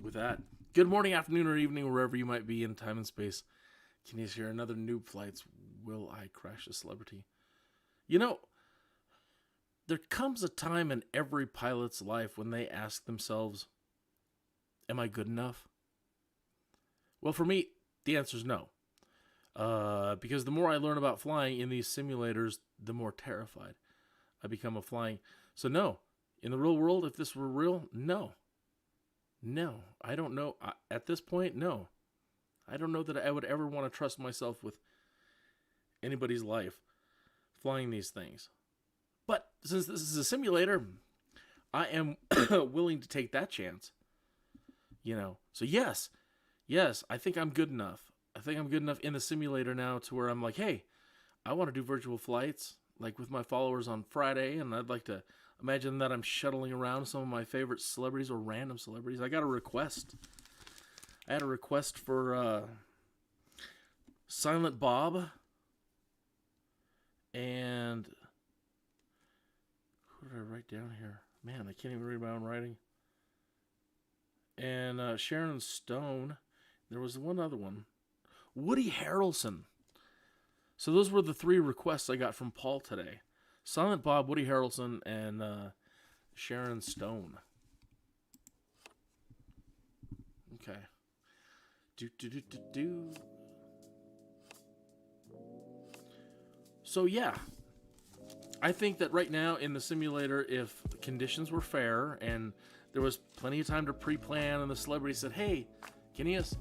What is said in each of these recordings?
with that, good morning, afternoon, or evening, wherever you might be in time and space. Can you hear another Noob Flights? Will I crash a celebrity? You know, there comes a time in every pilot's life when they ask themselves, am I good enough? Well, for me, the answer is no. Because the more I learn about flying in these simulators, the more terrified I become of flying. So no, in the real world, if this were real, no. No, I don't know. At this point, no. I don't know that I would ever want to trust myself with anybody's life flying these things. But since this is a simulator, I am willing to take that chance. So yes, I think I'm good enough. I think I'm good enough in the simulator now to where I'm like, hey, I want to do virtual flights like with my followers on Friday, and I'd like to imagine that I'm shuttling around some of my favorite celebrities or random celebrities. I got a request. I had a request for Silent Bob and who did I write down here? Man, I can't even read my own writing. And Sharon Stone. There was one other one. Woody Harrelson. So those were the three requests I got from Paul today. Silent Bob, Woody Harrelson, and Sharon Stone. Okay. So yeah, I think that right now in the simulator, if the conditions were fair and there was plenty of time to pre-plan, and the celebrity said, "Hey, Kineas,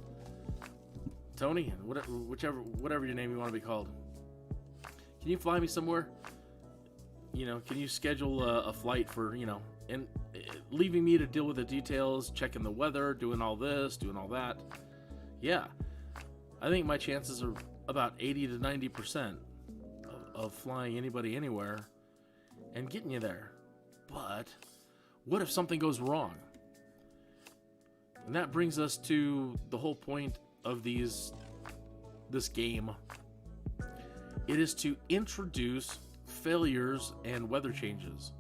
Tony, whatever your name you want to be called, can you fly me somewhere? Can you schedule a flight for and leaving me to deal with the details, checking the weather, doing all this, doing all that." Yeah, I think my chances are about 80 to 90% of flying anybody anywhere and getting you there. But what if something goes wrong? And that brings us to the whole point of this game. It is to introduce failures and weather changes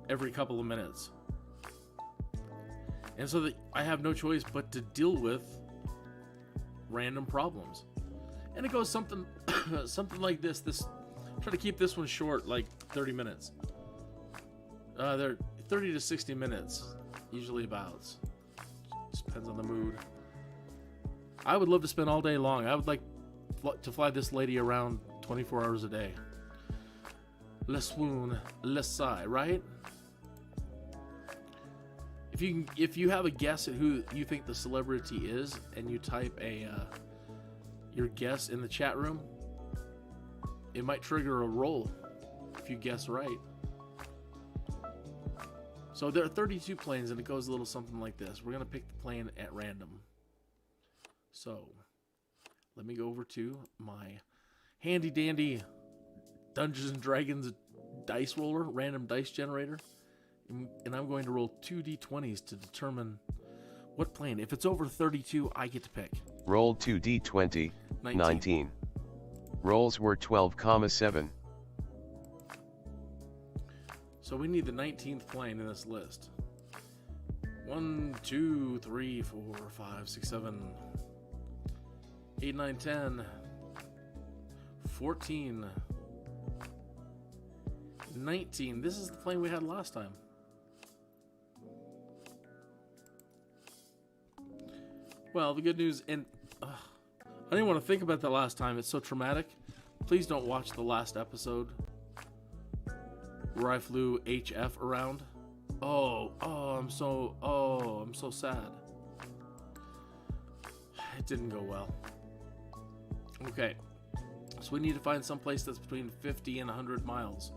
every couple of minutes. And so that I have no choice but to deal with random problems. And it goes something like this. Try to keep this one short, like 30 minutes. They're 30 to 60 minutes, usually about. Just depends on the mood. I would love to spend all day long. I would like to fly this lady around 24 hours a day. Le swoon, le sigh, right? If you have a guess at who you think the celebrity is, and you type your guess in the chat room, it might trigger a roll if you guess right. So there are 32 planes, and it goes a little something like this. We're gonna pick the plane at random. So let me go over to my handy dandy Dungeons and Dragons dice roller, random dice generator. And I'm going to roll 2d20s to determine what plane. If it's over 32, I get to pick. Roll 2d20, 19. Rolls were 12,7. So we need the 19th plane in this list. 1, 2, 3, 4, 5, 6, 7, 8, 9, 10, 14, 19. This is the plane we had last time. Well, the good news, and I didn't want to think about that last time. It's so traumatic. Please don't watch the last episode where I flew HF around. I'm so sad. It didn't go well. Okay, so we need to find some place that's between 50 and 100 miles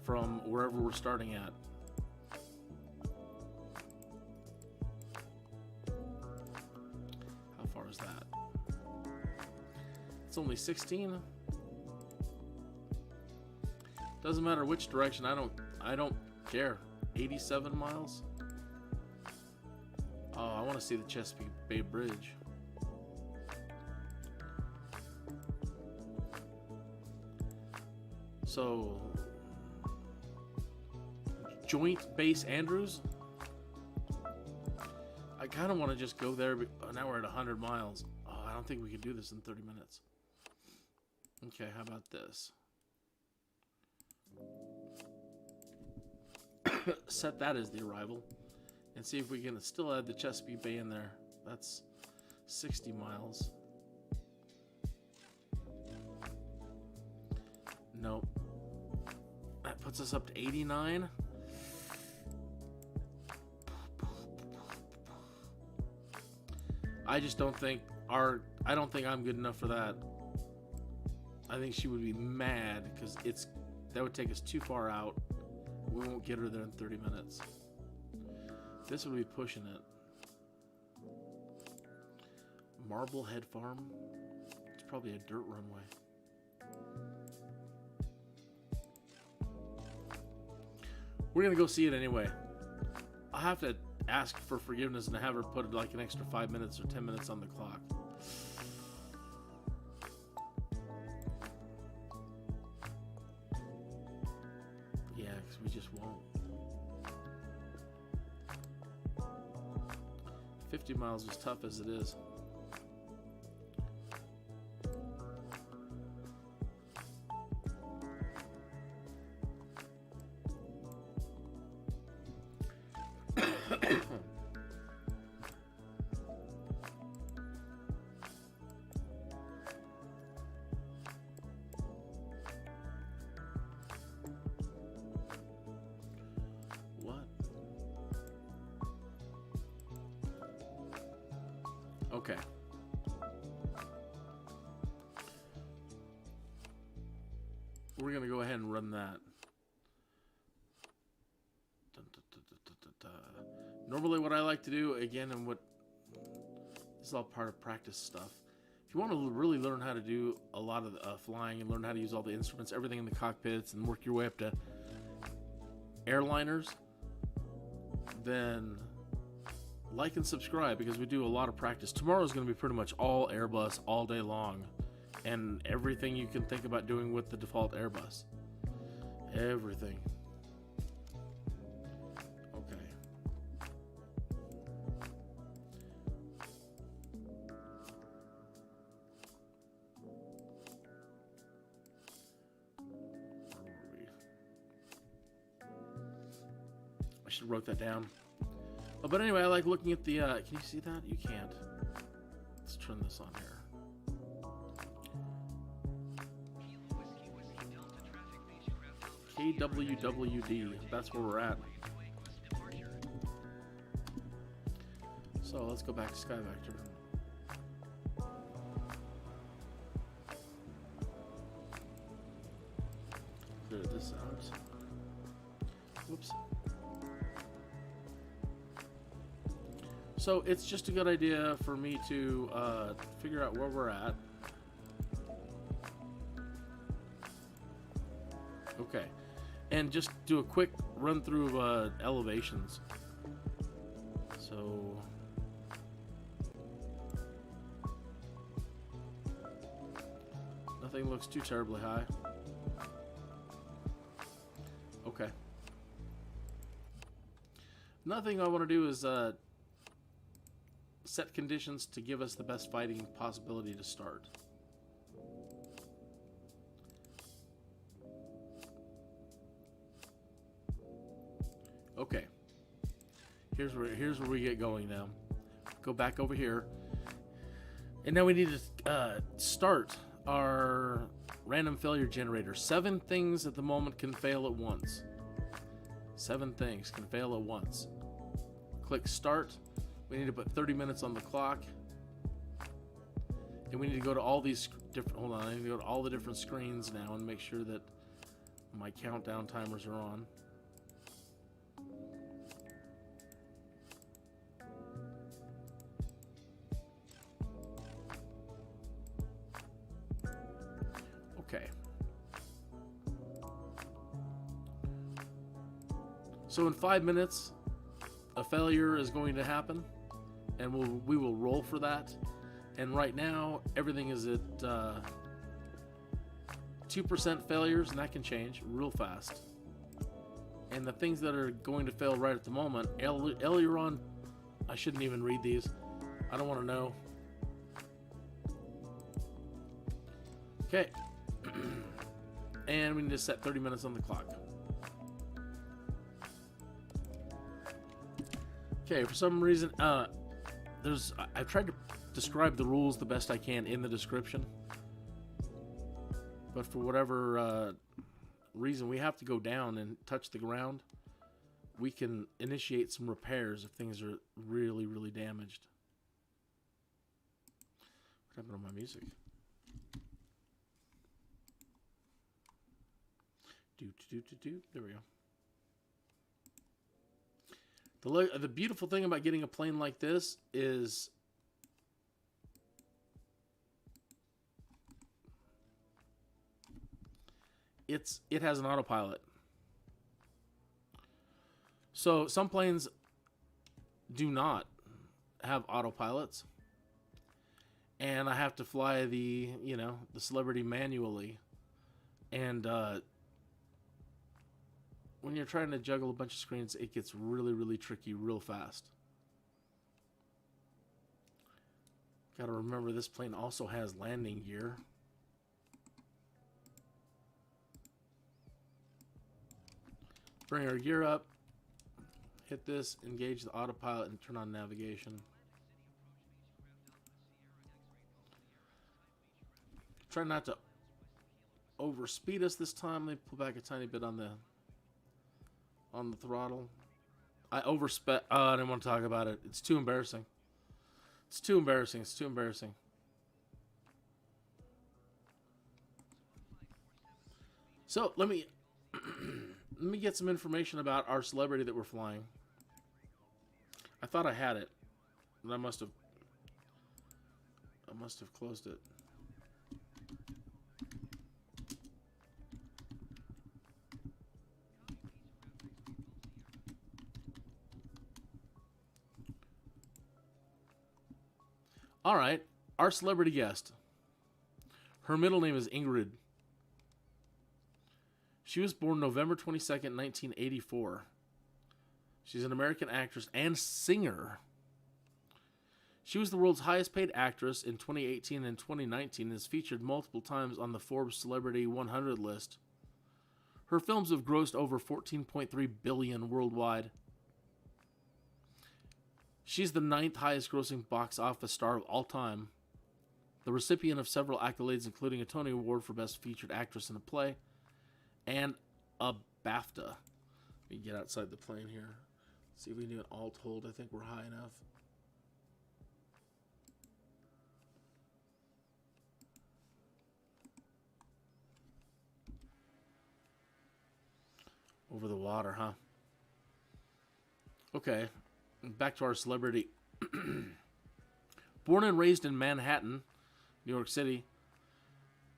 from wherever we're starting at. How far is that? It's only 16. Doesn't matter which direction. I don't care. 87 miles. Oh, I want to see the Chesapeake Bay Bridge. So, Joint Base Andrews. I kind of want to just go there, but now we're at 100 miles. Oh, I don't think we can do this in 30 minutes. Okay, how about this? Set that as the arrival. And see if we can still add the Chesapeake Bay in there. That's 60 miles. Nope. That puts us up to 89. I just don't think I don't think I'm good enough for that. I think she would be mad because that would take us too far out. We won't get her there in 30 minutes. This would be pushing it. Marblehead Farm. It's probably a dirt runway. We're gonna go see it anyway. I have to ask for forgiveness and have her put like an extra 5 minutes or 10 minutes on the clock. Yeah, because we just won't. 50 miles is tough as it is. Okay. We're going to go ahead and run that. Normally what I like to do, again, and what this is all part of practice stuff. If you want to really learn how to do a lot of flying and learn how to use all the instruments, everything in the cockpits, and work your way up to airliners, then like and subscribe, because we do a lot of practice. Tomorrow is going to be pretty much all Airbus all day long, and everything you can think about doing with the default Airbus. Everything. Okay. I should have wrote that down. Oh, but anyway, I like looking at the, can you see that? You can't. Let's turn this on here. KWWD, that's where we're at. So let's go back to Sky Vector. Clear this out. Whoops. So it's just a good idea for me to figure out where we're at. Okay. And just do a quick run through of elevations. So nothing looks too terribly high. Okay. Another thing I want to do is set conditions to give us the best fighting possibility to start. Okay. Here's where we get going now. Go back over here. And now we need to start our random failure generator. 7 things at the moment can fail at once. 7 things can fail at once. Click start. We need to put 30 minutes on the clock. And we need to go to all these different, hold on, I need to go to all the different screens now and make sure that my countdown timers are on. Okay. So in 5 minutes, a failure is going to happen, and we will roll for that. And right now, everything is at 2% failures, and that can change real fast. And the things that are going to fail right at the moment, aileron I shouldn't even read these. I don't want to know. Okay. And we need to set 30 minutes on the clock. Okay, for some reason, I've tried to describe the rules the best I can in the description. But for whatever reason, we have to go down and touch the ground. We can initiate some repairs if things are really, really damaged. What happened to my music? There we go. The beautiful thing about getting a plane like this is it has an autopilot. So some planes do not have autopilots, and I have to fly the Celebrity manually, and when you're trying to juggle a bunch of screens, it gets really, really tricky real fast. Gotta remember this plane also has landing gear. Bring our gear up, hit this, engage the autopilot, and turn on navigation. Try not to overspeed us this time. Let me pull back a tiny bit on the throttle. I oversped. I didn't want to talk about it. It's too embarrassing. It's too embarrassing. It's too embarrassing. So let me get some information about our Celebrity that we're flying. I thought I had it, but I must have closed it. All right, our Celebrity guest. Her middle name is Ingrid. She was born November 22nd, 1984. She's an American actress and singer. She was the world's highest paid actress in 2018 and 2019 and is featured multiple times on the Forbes Celebrity 100 list. Her films have grossed over $14.3 billion worldwide. She's the 9th highest grossing box office star of all time. The recipient of several accolades, including a Tony Award for Best Featured Actress in a Play and a BAFTA. Let me get outside the plane here. See if we can do an alt hold. I think we're high enough. Over the water, huh? Okay. Back to our Celebrity. Born and raised in Manhattan, New York City,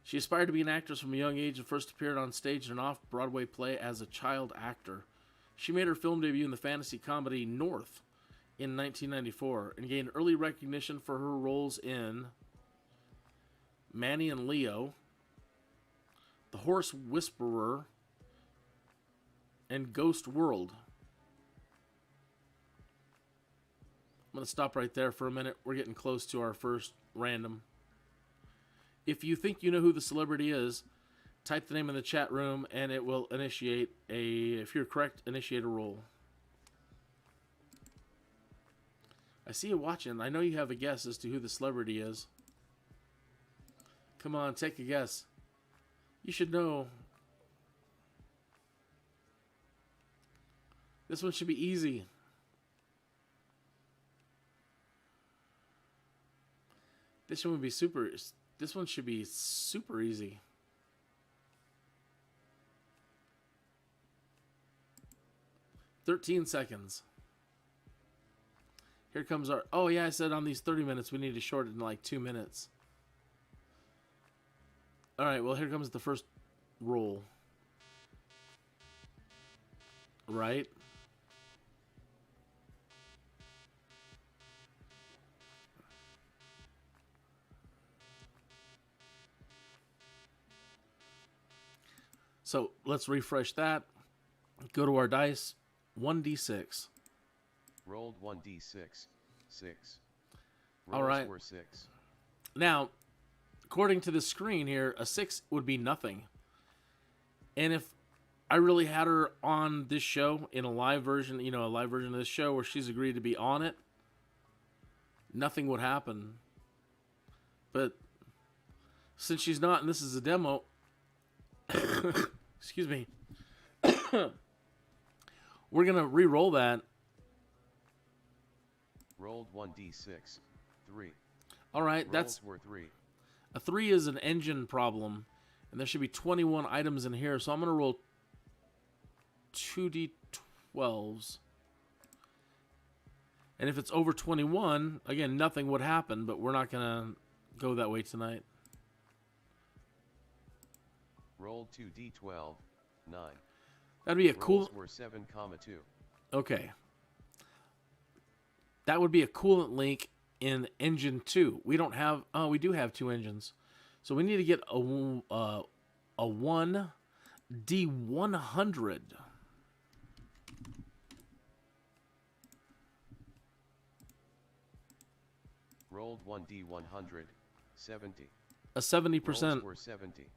she aspired to be an actress from a young age and first appeared on stage in an off-Broadway play as a child actor. She made her film debut in the fantasy comedy North in 1994 and gained early recognition for her roles in Manny and Leo, The Horse Whisperer, and Ghost World. I'm going to stop right there for a minute. We're getting close to our first random. If you think you know who the Celebrity is, type the name in the chat room and it will initiate if you're correct, initiate a roll. I see you watching. I know you have a guess as to who the Celebrity is. Come on, take a guess. You should know. This one should be easy. This one would be super. This one should be super easy. $13 seconds. Here comes our... Oh, yeah, I said on these 30 minutes, we need to shorten it in like 2 minutes. All right, well, here comes the first roll. Right? So let's refresh that. Go to our dice. 1d6. Rolled 1d6. 6. All Rolls right. were 6. Now, according to the screen here, a 6 would be nothing. And if I really had her on this show in a live version, a live version of this show where she's agreed to be on it, nothing would happen. But since she's not, and this is a demo, excuse me, we're going to re-roll that. Rolled 1d6. 3. All right, Rolls were 3. A 3 is an engine problem, and there should be 21 items in here, so I'm going to roll 2d12s. And if it's over 21, again, nothing would happen, but we're not going to go that way tonight. Rolled 2d12. 9. That'd be a Rolls cool... were 7, 2. Okay. That would be a coolant link in engine 2. We don't have... Oh, we do have 2 engines. So we need to get a 1D100. Rolled 1d100. 70. A 70%... Rolls were 70.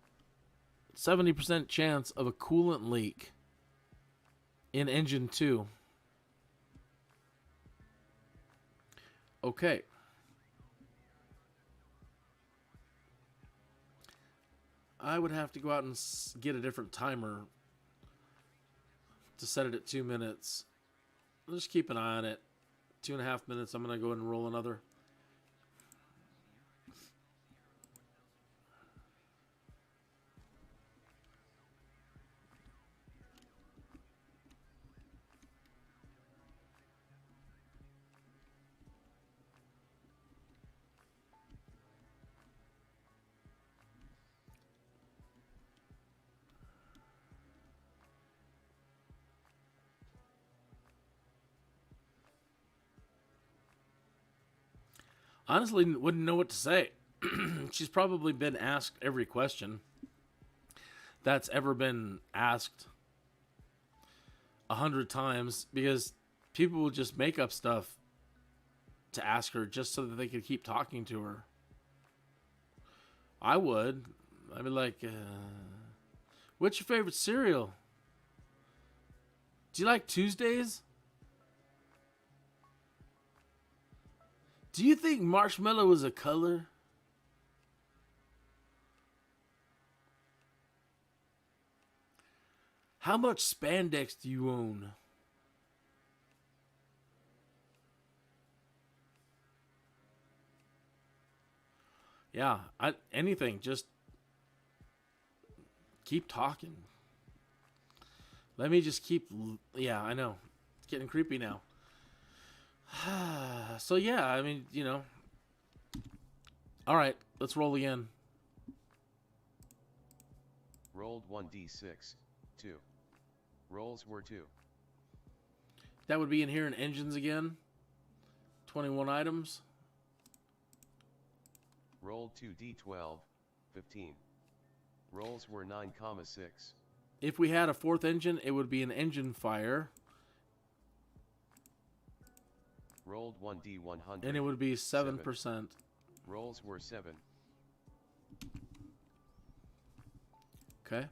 70% chance of a coolant leak in engine 2. Okay. I would have to go out and get a different timer to set it at 2 minutes. I'll just keep an eye on it. 2.5 minutes, I'm going to go ahead and roll another. Honestly, wouldn't know what to say. She's probably been asked every question that's ever been asked 100 times, because people will just make up stuff to ask her just so that they could keep talking to her. I would. I'd be like, what's your favorite cereal? Do you like Tuesdays? Do you think marshmallow is a color? How much spandex do you own? Yeah, anything. Just keep talking. Let me just keep... Yeah, I know. It's getting creepy now. So yeah, I mean, all right, let's roll again. Rolled 1d6. 2. Rolls were 2. That would be in here in engines again. 21 items. Rolled 2d12. 15. Rolls were 9, 6. If we had a 4th engine, it would be an engine fire. Rolled 1d100. And it would be 7%. Rolls were 7. Okay.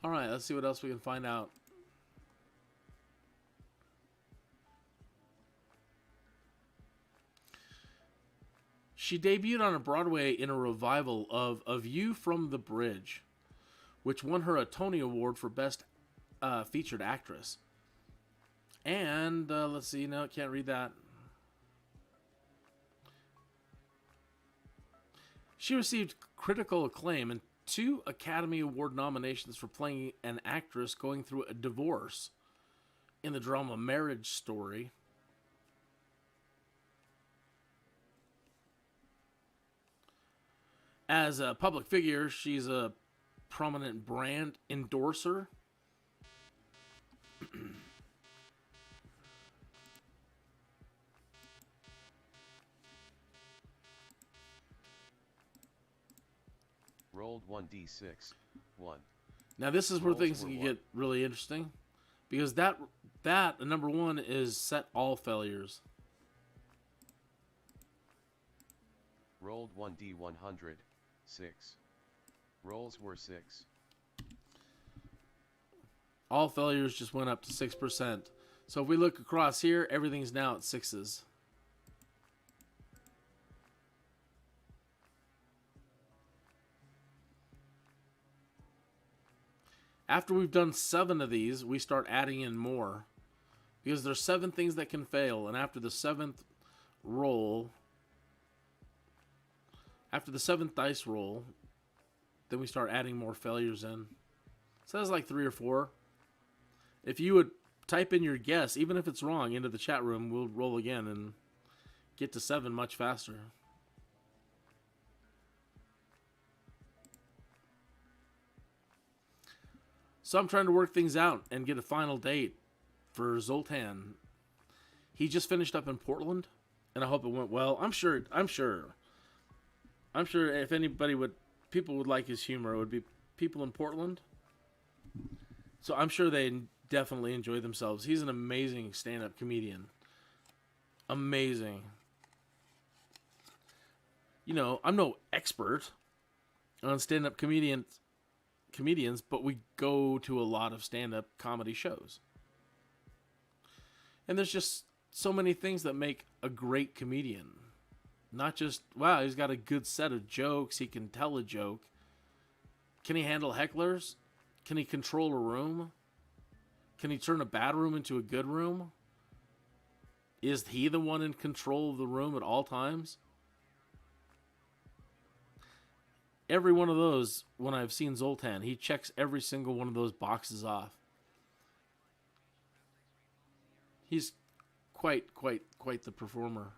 All right, let's see what else we can find out. She debuted on a Broadway in a revival of A View from the Bridge, which won her a Tony Award for Best Featured Actress. And, let's see, no, can't read that. She received critical acclaim and 2 Academy Award nominations for playing an actress going through a divorce in the drama Marriage Story. As a public figure, she's a prominent brand endorser. Rolled 1d6, 1. Now this is where Rolls things were can one. get really interesting, because that number 1 is set all failures. Rolled 1d100, 6. Rolls were 6. All failures just went up to 6%. So if we look across here, everything's now at 6s. After we've done 7 of these, we start adding in more, because there's 7 things that can fail, and after the 7th roll, after the 7th dice roll, then we start adding more failures in. So that's like 3 or 4. If you would type in your guess, even if it's wrong, into the chat room, we'll roll again and get to 7 much faster. So I'm trying to work things out and get a final date for Zoltan. He just finished up in Portland, and I hope it went well. I'm sure if people would like his humor, it would be people in Portland. So I'm sure they definitely enjoy themselves. He's an amazing stand-up comedian. Amazing. You know, I'm no expert on stand-up comedians, but we go to a lot of stand-up comedy shows. And there's just so many things that make a great comedian. Not just, wow, he's got a good set of jokes, he can tell a joke. Can he handle hecklers? Can he control a room? Can he turn a bad room into a good room? Is he the one in control of the room at all times? Every one of those, when I've seen Zoltan, he checks every single one of those boxes off. He's quite the performer.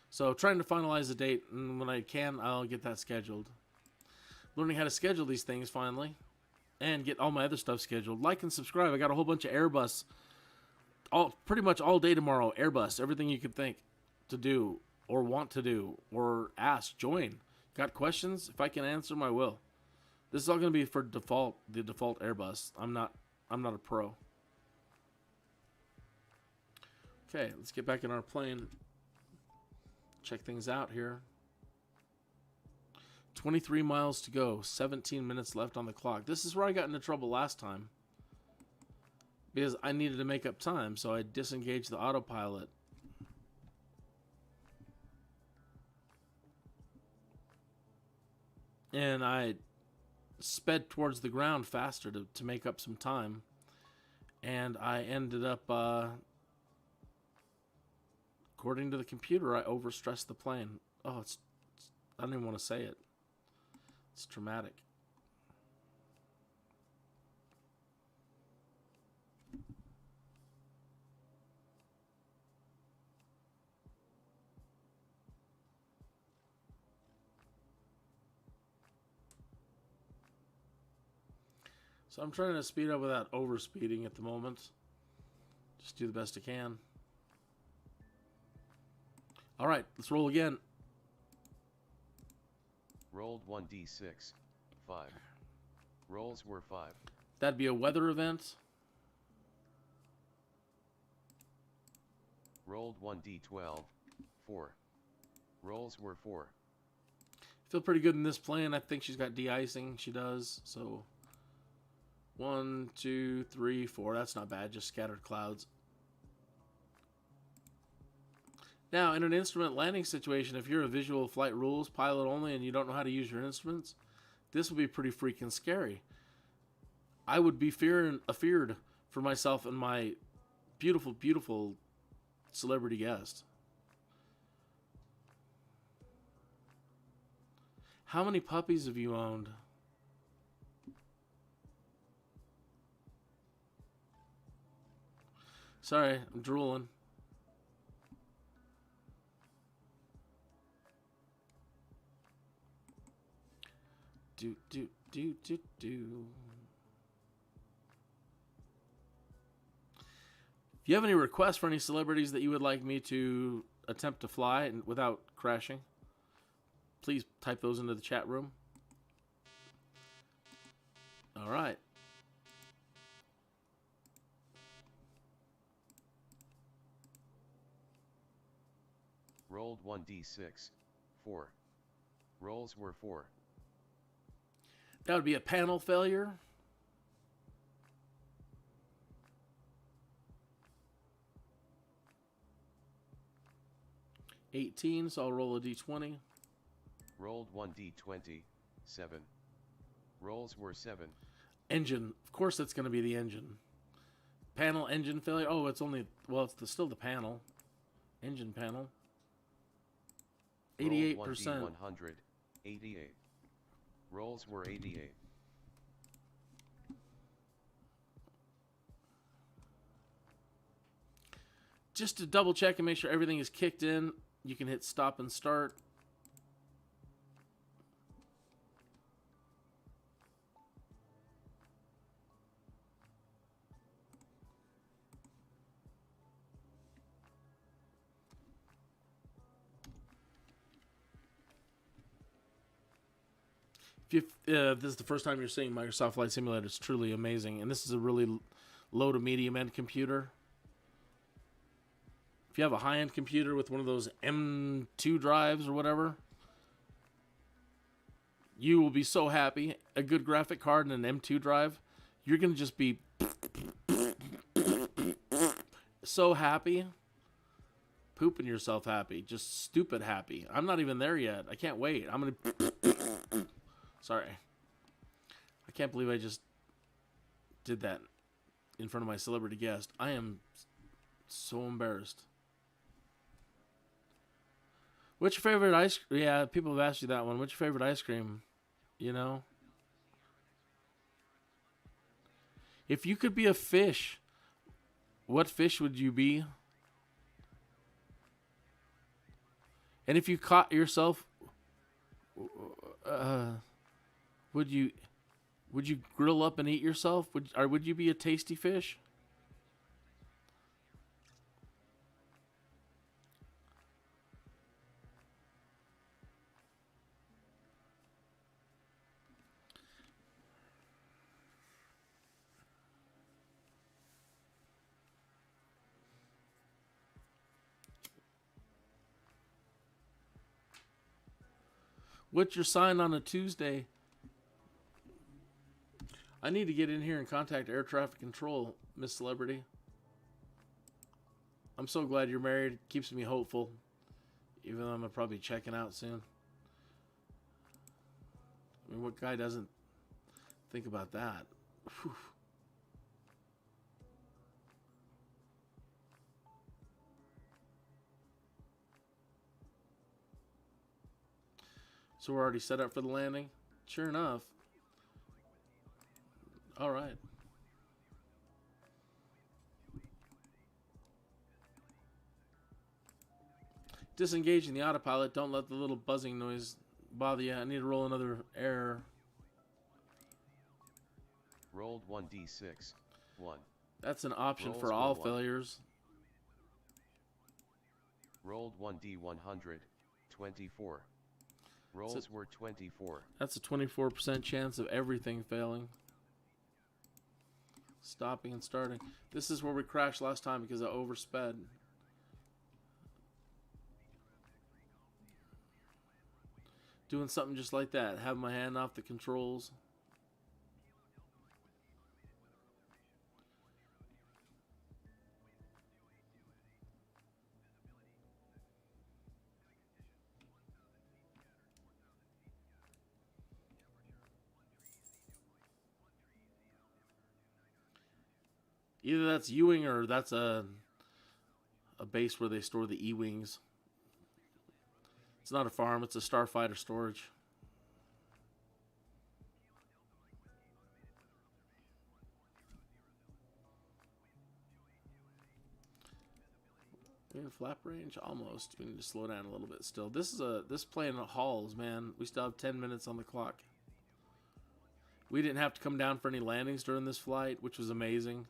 So trying to finalize the date, and when I can, I'll get that scheduled. Learning how to schedule these things finally, and get all my other stuff scheduled. Like and subscribe. I got a whole bunch of Airbus, pretty much all day tomorrow. Airbus, everything you could think to do, or want to do, or ask, join. Got questions? If I can answer them, I will. This is all going to be for the default Airbus. I'm not a pro. Okay, let's get back in our plane. Check things out here. 23 miles to go. 17 minutes left on the clock. This is where I got into trouble last time, because I needed to make up time, so I disengaged the autopilot. And I sped towards the ground faster to make up some time. And I ended up, according to the computer, I overstressed the plane. Oh, I don't even want to say it. It's traumatic. So I'm trying to speed up without overspeeding at the moment. Just do the best I can. All right, let's roll again. Rolled 1d6, 5. Rolls were 5. That'd be a weather event. Rolled 1d12, 4. Rolls were 4. Feel pretty good in this plane. I think she's got de-icing. She does. So 1, 2, 3, 4. That's not bad. Just scattered clouds. Now, in an instrument landing situation, if you're a visual flight rules pilot only and you don't know how to use your instruments, this will be pretty freaking scary. I would be afeared for myself and my beautiful, beautiful celebrity guest. How many puppies have you owned? Sorry, I'm drooling. Do. If you have any requests for any celebrities that you would like me to attempt to fly and without crashing, please type those into the chat room. All right. Rolled 1d6. 4. Rolls were 4. That would be a panel failure. $18, so I'll roll a d20. Rolled 1d20. 7. Rolls were 7. Engine. Of course that's going to be the engine. Panel engine failure. Oh, it's only... Well, it's still the panel. Engine panel. 88%. 1d100. 88. Rolls were 88. Just to double check and make sure everything is kicked in, you can hit stop and start. If this is the first time you're seeing Microsoft Flight Simulator, it's truly amazing. And this is a really low to medium end computer. If you have a high-end computer with one of those M2 drives or whatever, you will be so happy. A good graphic card and an M2 drive, you're going to just be so happy. Pooping yourself happy. Just stupid happy. I'm not even there yet. I can't wait. I'm going to... Sorry. I can't believe I just did that in front of my celebrity guest. I am so embarrassed. What's your favorite ice cream? Yeah, people have asked you that one. What's your favorite ice cream? You know? If you could be a fish, what fish would you be? And if you caught yourself, would you grill up and eat yourself? Would you be a tasty fish? What's your sign on a Tuesday? I need to get in here and contact air traffic control, Miss Celebrity. I'm so glad you're married. It keeps me hopeful. Even though I'm going to probably be checking out soon. I mean, what guy doesn't think about that? Whew. So we're already set up for the landing? Sure enough. All right. Disengaging the autopilot. Don't let the little buzzing noise bother you. I need to roll another error. Rolled 1d6. 1. That's an option Rolls for all were 1. failures. Rolled 1d100. 24. Rolls were 24. That's a 24% chance of everything failing. Stopping and starting. This is where we crashed last time because I oversped. Doing something just like that. Have my hand off the controls. Either that's U-wing or that's a base where they store the E-wings. It's not a farm, it's a starfighter storage. We have flap range almost. We need to slow down a little bit still. This plane hauls, man. We still have 10 minutes on the clock. We didn't have to come down for any landings during this flight, which was amazing.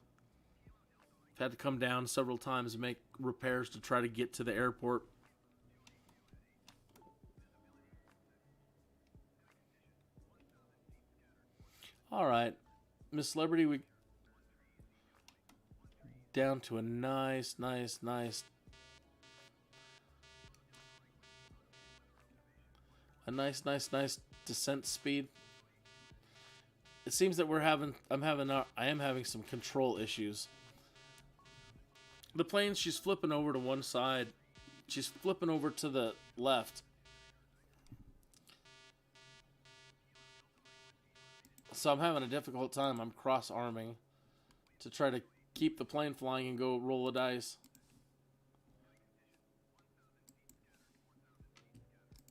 Had to come down several times and make repairs to try to get to the airport. All right. Miss Celebrity, we down to a nice descent speed. It seems that I am having some control issues. The plane, she's flipping over to one side. She's flipping over to the left. So I'm having a difficult time. I'm cross-arming to try to keep the plane flying and go roll a dice.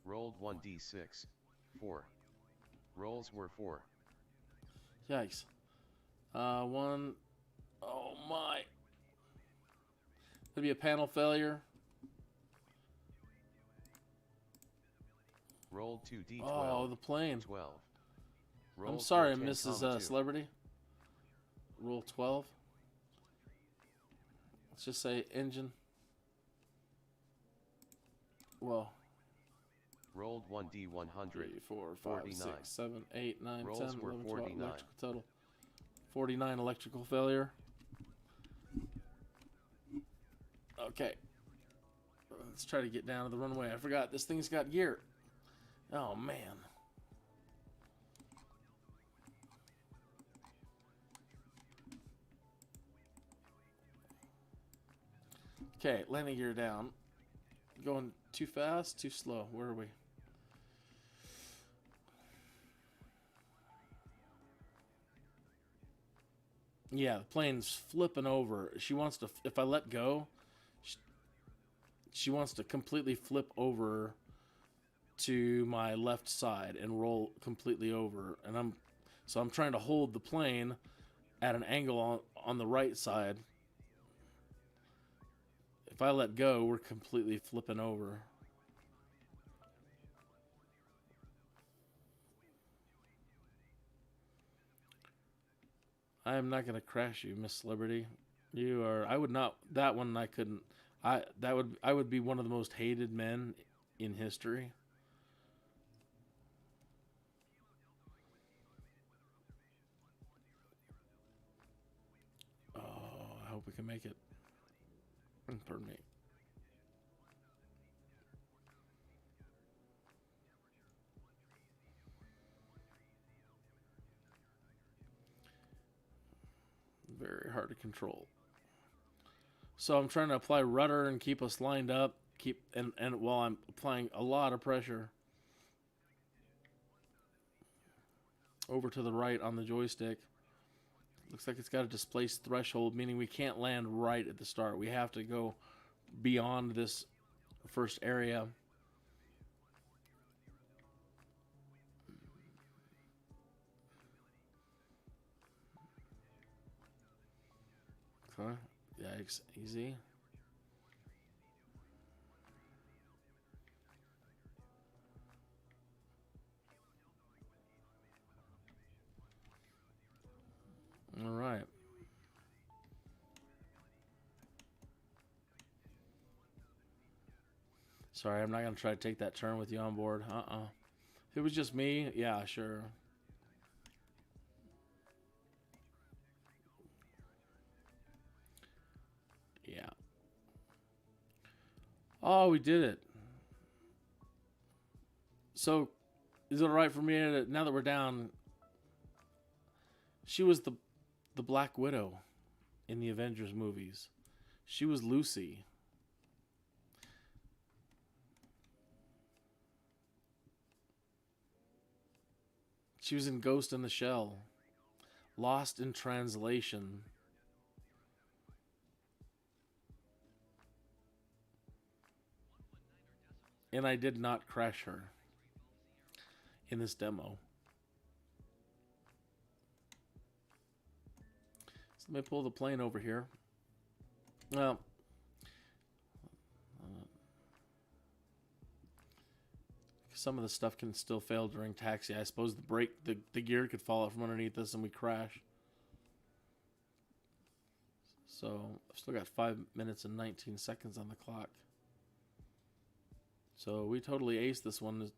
Rolled 1d6. 4. Rolls were 4. Yikes. One. Oh my. Could be a panel failure. Rolled 2d12. Oh, the plane. 12. I'm sorry, Mrs. Celebrity. Roll 12. Let's just say engine. Well. Rolled 1d100. 3, 4, 5, 49. 6, 7, 8, 9, Rolls 10, were 11, 12. 49. Electrical total. 49 electrical failure. Okay. Let's try to get down to the runway. I forgot this thing's got gear. Oh, man. Okay, landing gear down. Going too fast, too slow. Where are we? Yeah, the plane's flipping over. She wants to, if I let go, she wants to completely flip over to my left side and roll completely over. And I'm trying to hold the plane at an angle on the right side. If I let go, we're completely flipping over. I am not going to crash you, Miss Liberty. You are. I would not. That one I couldn't. I would be one of the most hated men in history. Oh, I hope we can make it. Pardon me. Very hard to control. So I'm trying to apply rudder and keep us lined up. And while I'm applying a lot of pressure over to the right on the joystick. Looks like it's got a displaced threshold, meaning we can't land right at the start. We have to go beyond this first area. Okay. Yikes. Easy. All right. Sorry, I'm not going to try to take that turn with you on board. If it was just me, yeah, sure. Yeah. Oh, we did it. So, is it alright for me to, now that we're down, she was the Black Widow in the Avengers movies. She was Lucy. She was in Ghost in the Shell. Lost in Translation. And I did not crash her in this demo. So let me pull the plane over here. Well, some of the stuff can still fail during taxi. I suppose the gear could fall out from underneath us and we crash. So I've still got 5 minutes and 19 seconds on the clock. So we totally aced this one,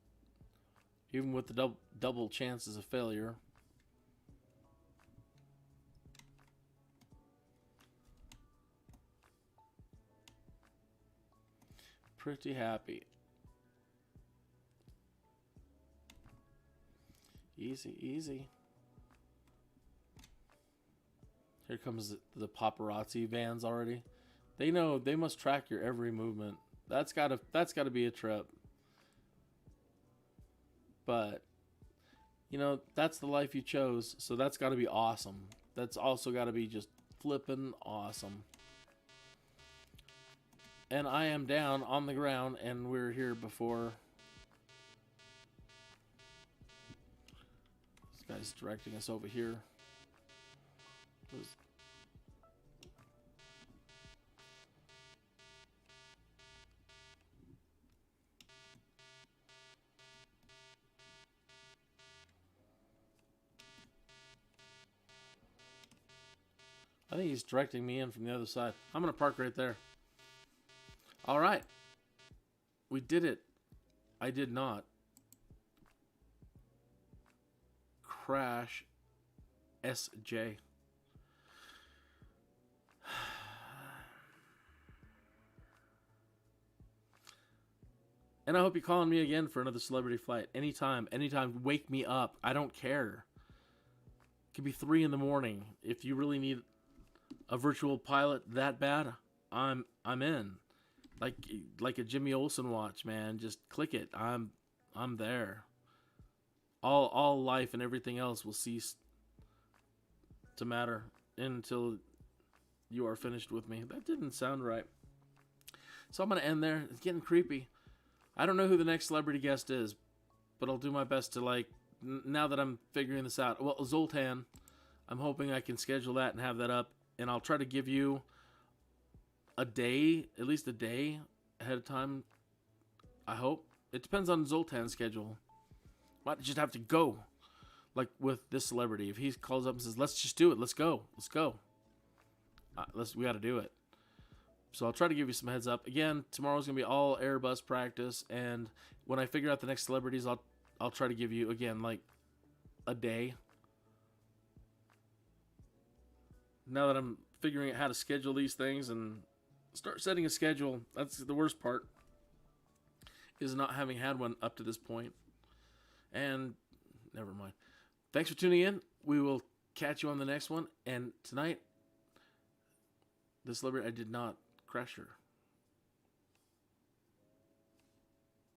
even with the double chances of failure. pretty happy. Easy, easy. Here comes the paparazzi vans already. They know they must track your every movement. That's gotta be a trip. But you know, that's the life you chose, so that's gotta be awesome. That's also gotta be just flippin' awesome. And I am down on the ground, and we're here before. This guy's directing us over here. I think he's directing me in from the other side. I'm going to park right there. All right. We did it. I did not crash SJ. And I hope you're calling me again for another celebrity flight. Anytime. Wake me up. I don't care. It could be 3 in the morning. If you really need a virtual pilot that bad, I'm in. Like a Jimmy Olsen watch, man. Just click it. I'm there. All life and everything else will cease to matter until you are finished with me. That didn't sound right. So I'm gonna end there. It's getting creepy. I don't know who the next celebrity guest is, but I'll do my best to now that I'm figuring this out. Well, Zoltan, I'm hoping I can schedule that and have that up, and I'll try to give you a day, at least a day ahead of time. I hope. It depends on Zoltan's schedule. Might just have to go, like with this celebrity. If he calls up and says, "Let's just do it. Let's go. We got to do it." So I'll try to give you some heads up. Again, tomorrow's gonna be all Airbus practice, and when I figure out the next celebrities, I'll try to give you again like a day. Now that I'm figuring out how to schedule these things and start setting a schedule, that's the worst part, is not having had one up to this point. And never mind. Thanks for tuning in. We will catch you on the next one. And tonight, the celebrity, I did not crash her.